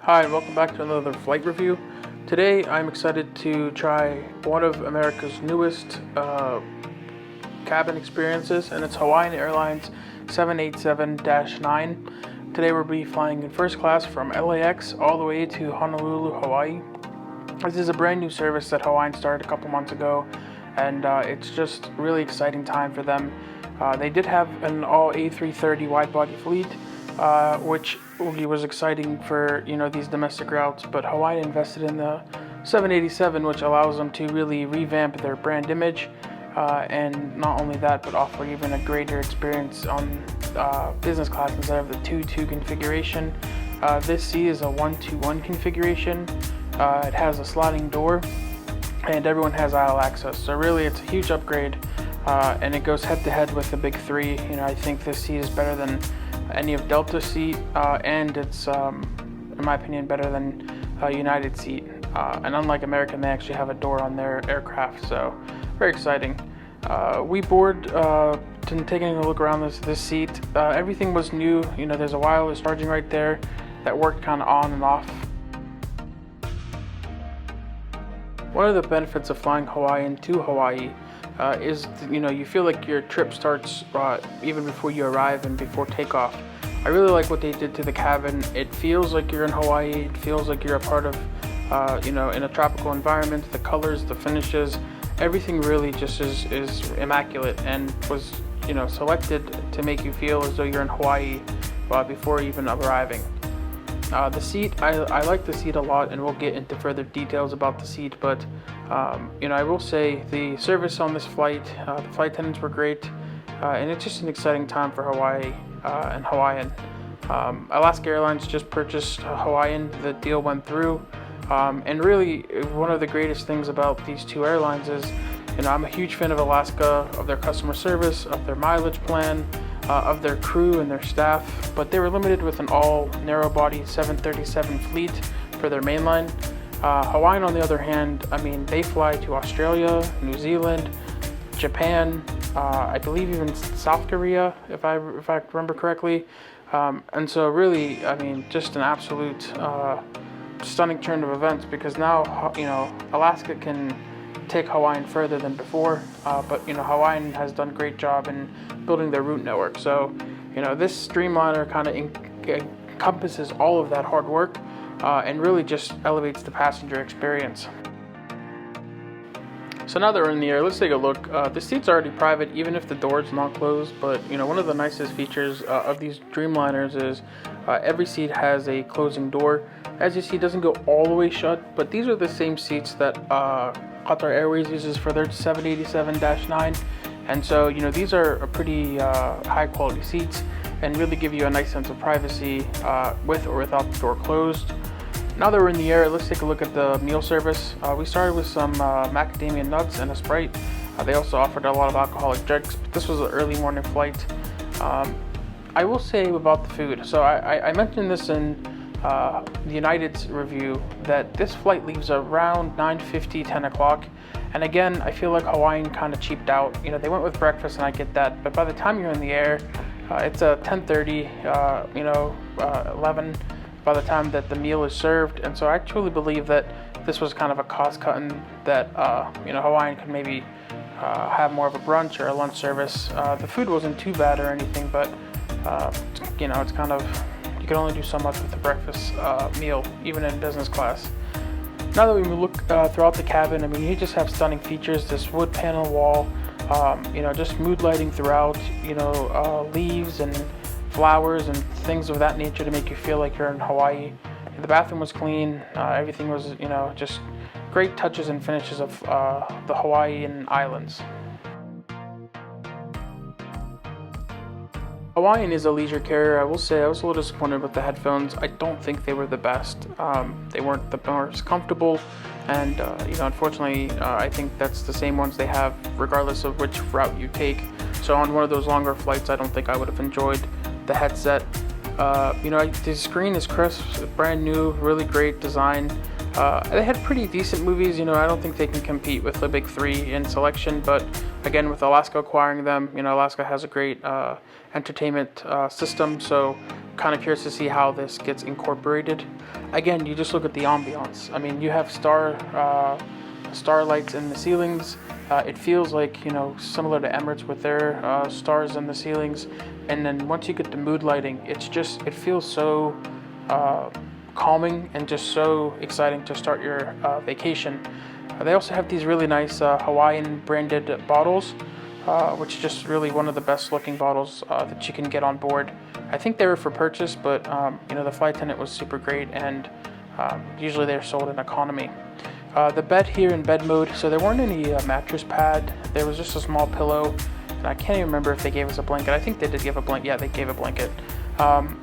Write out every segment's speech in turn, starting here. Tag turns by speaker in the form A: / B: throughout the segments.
A: Hi, and welcome back to another flight review. Today I'm excited to try one of America's newest cabin experiences, and it's Hawaiian Airlines 787-9. Today we'll be flying in first class from LAX all the way to Honolulu, Hawaii. This is a brand new service that Hawaiian started a couple months ago, and it's just really exciting time for them. They did have an all A330 wide-body fleet, which was exciting for these domestic routes, but Hawaiian invested in the 787, which allows them to really revamp their brand image, and not only that, but offer even a greater experience on business class instead of the 2-2 configuration. This seat is a 1-2-1 configuration. It has a sliding door, and everyone has aisle access, so really it's a huge upgrade, and it goes head to head with the big three. I think this seat is better than any of Delta's seat, and it's in my opinion better than United seat, and unlike American, they actually have a door on their aircraft, so very exciting. We board, taking a look around this seat. Everything was new. There's a wireless charging right there that worked kind of on and off. One of the benefits of flying Hawaiian to Hawaii is you feel like your trip starts even before you arrive and before takeoff. I really like what they did to the cabin. It feels like you're in Hawaii. It feels like you're a part of in a tropical environment. The colors, the finishes, everything really just is immaculate and was selected to make you feel as though you're in Hawaii before even arriving. The seat, I like the seat a lot, and we'll get into further details about the seat, but I will say the service on this flight, the flight attendants were great, and it's just an exciting time for Hawaii and Hawaiian. Alaska Airlines just purchased Hawaiian. The deal went through, and really one of the greatest things about these two airlines is I'm a huge fan of Alaska, of their customer service, of their mileage plan, of their crew and their staff, but they were limited with an all narrow-body 737 fleet for their mainline. Hawaiian, on the other hand, they fly to Australia, New Zealand, Japan, I believe even South Korea, if I remember correctly, and so really, just an absolute stunning turn of events, because now Alaska can take Hawaiian further than before, but Hawaiian has done a great job in building their route network. So this Streamliner kind of encompasses all of that hard work, and really just elevates the passenger experience. So now that we're in the air, let's take a look. The seat's already private, even if the door's not closed, but one of the nicest features of these Dreamliners is every seat has a closing door. As you see, it doesn't go all the way shut, but these are the same seats that Qatar Airways uses for their 787-9, and so these are a pretty high quality seats and really give you a nice sense of privacy with or without the door closed. Now that we're in the air, let's take a look at the meal service. We started with some macadamia nuts and a Sprite. They also offered a lot of alcoholic drinks, but this was an early morning flight. I will say about the food, so I mentioned this in the United's review, that this flight leaves around 9:50, 10 o'clock. And again, I feel like Hawaiian kind of cheaped out. They went with breakfast, and I get that. But by the time you're in the air, it's a 10:30, 11 by the time that the meal is served. And so I truly believe that this was kind of a cost cutting, that Hawaiian could maybe have more of a brunch or a lunch service. The food wasn't too bad or anything, but it's kind of, you can only do so much with the breakfast meal, even in business class. Now that we look throughout the cabin, you just have stunning features. This wood panel wall, just mood lighting throughout, leaves and flowers and things of that nature to make you feel like you're in Hawaii. The bathroom was clean. Everything was, just great touches and finishes of the Hawaiian Islands. Hawaiian is a leisure carrier. I will say I was a little disappointed with the headphones. I don't think they were the best. They weren't the most comfortable, and unfortunately, I think that's the same ones they have regardless of which route you take. So on one of those longer flights, I don't think I would have enjoyed the headset. The screen is crisp, brand new, really great design. They had pretty decent movies. I don't think they can compete with the big three in selection, but again, with Alaska acquiring them, Alaska has a great entertainment system, so kind of curious to see how this gets incorporated. Again, you just look at the ambiance. I mean, you have starlights in the ceilings. It feels like, you know, similar to Emirates with their stars in the ceilings. And then once you get the mood lighting, it feels so calming and just so exciting to start your vacation. They also have these really nice Hawaiian branded bottles, which is just really one of the best looking bottles that you can get on board. I think they were for purchase, but you know, the flight attendant was super great, and usually they're sold in economy. The bed here in bed mode, so there weren't any mattress pad. There was just a small pillow, and I can't even remember if they gave us a blanket. I think they did give a blanket. Yeah, they gave a blanket.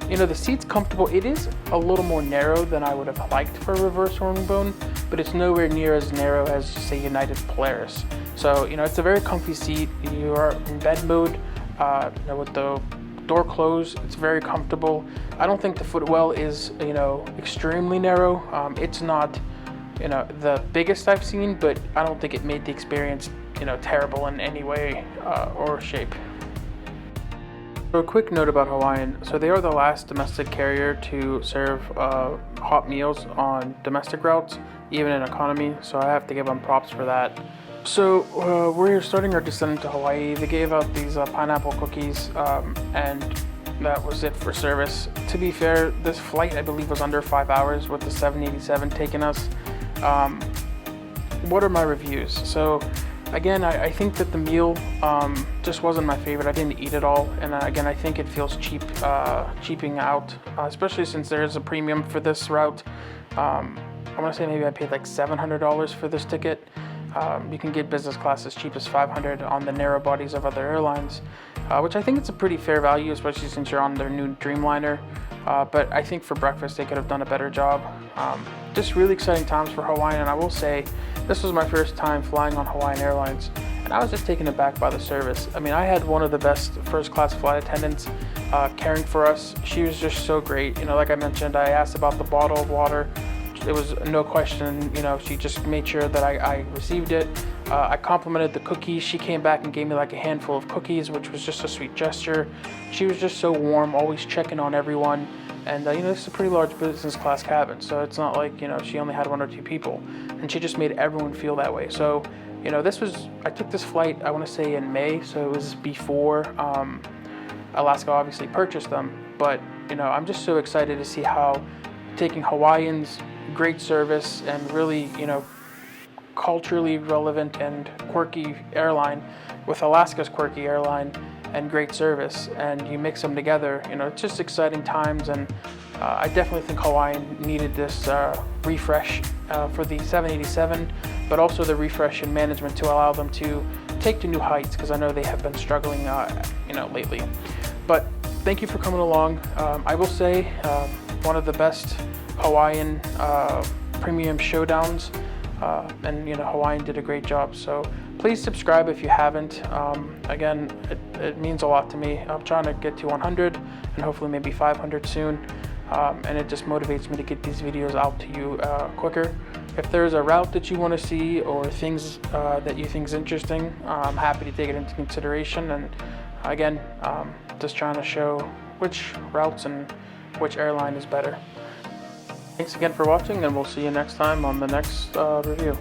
A: You know, the seat's comfortable. It is a little more narrow than I would have liked for a reverse herringbone, but it's nowhere near as narrow as, say, United Polaris. So, you know, it's a very comfy seat. You are in bed mode, you know, with the door closed. It's very comfortable. I don't think the footwell is, you know, extremely narrow. It's not, you know, the biggest I've seen, but I don't think it made the experience, you know, terrible in any way or shape. So a quick note about Hawaiian. So they are the last domestic carrier to serve hot meals on domestic routes, even in economy. So I have to give them props for that. So we're starting our descent into Hawaii. They gave out these pineapple cookies, and that was it for service. To be fair, this flight I believe was under 5 hours with the 787 taking us. What are my reviews? So again, I think that the meal just wasn't my favorite. I didn't eat it all, and again, I think it feels cheaping out, especially since there is a premium for this route. I want to say maybe I paid like $700 for this ticket. You can get business class as cheap as $500 on the narrow bodies of other airlines, which I think it's a pretty fair value, especially since you're on their new Dreamliner. But I think for breakfast they could have done a better job. Just really exciting times for Hawaiian, and I will say this was my first time flying on Hawaiian Airlines, and I was just taken aback by the service. I mean, I had one of the best first class flight attendants caring for us. She was just so great. You know, like I mentioned, I asked about the bottle of water. It was no question, you know, she just made sure that I received it. I complimented the cookies. She came back and gave me like a handful of cookies, which was just a sweet gesture. She was just so warm, always checking on everyone. And, you know, this is a pretty large business class cabin, so it's not like, you know, she only had 1 or 2 people. And she just made everyone feel that way. So, you know, I took this flight, I want to say in May, so it was before Alaska obviously purchased them. But, you know, I'm just so excited to see how taking Hawaiian's great service and really, you know, culturally relevant and quirky airline with Alaska's quirky airline and great service, and you mix them together, you know, it's just exciting times. And I definitely think Hawaiian needed this refresh for the 787, but also the refresh in management to allow them to take to new heights, because I know they have been struggling, you know, lately. But thank you for coming along. I will say one of the best Hawaiian Premium Showdowns, and you know, Hawaiian did a great job. So please subscribe if you haven't. Again, it means a lot to me. I'm trying to get to 100 and hopefully maybe 500 soon, and it just motivates me to get these videos out to you quicker. If there's a route that you want to see or things that you think is interesting, I'm happy to take it into consideration. And again, just trying to show which routes and which airline is better. Thanks again for watching, and we'll see you next time on the next review.